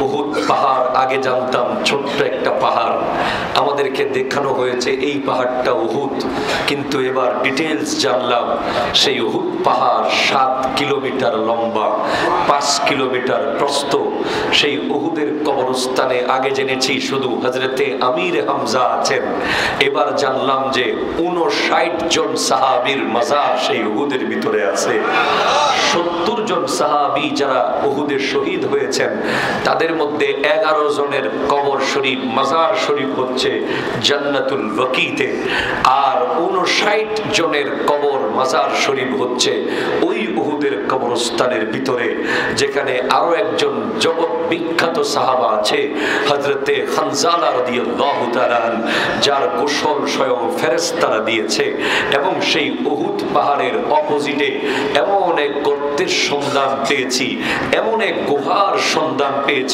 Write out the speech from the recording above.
উহুদ পাহাড় আগে জানতাম ছোট্ট একটা পাহাড়, আমাদেরকে দেখানো হয়েছে এই পাহাড়টা উহুদ, কিন্তু এবার ডিটেইলস জানলাম সেই উহুদ পাহাড় 7 কিলোমিটার লম্বা, 5 কিলোমিটার প্রস্থ। সেই উহুদের কবরস্থানে আগে জেনেছি শুধু হযরতে আমির হামজা আছেন, এবার জানলাম যে 59 জন সাহাবীর মাজার সেই উহুদের ভিতরে আছে। 70 জন সাহাবী যারা উহুদে শহীদ হয়েছেন তাদের মধ্যে 11 জনের কবর শরীফ মাজার শরীফ হচ্ছে জান্নাতুল বাকিতে, আর 59 জনের কবর মাজার শরীফ হচ্ছে ওই উহুদের কবরস্থানের ভিতরে, যেখানে আরো একজন জগৎ বিখ্যাত সাহাবা আছে হযরতে হানজালা রাদিয়াল্লাহু তাআলা, যার গোসল স্বয়ং ফেরেশতারা দিয়েছে। এবং সেই উহুদ পাহাড়ের অপোজিটে এমন এক গর্তের সন্ধান পেয়েছি, এমন এক গুহার সন্ধান পেয়েছি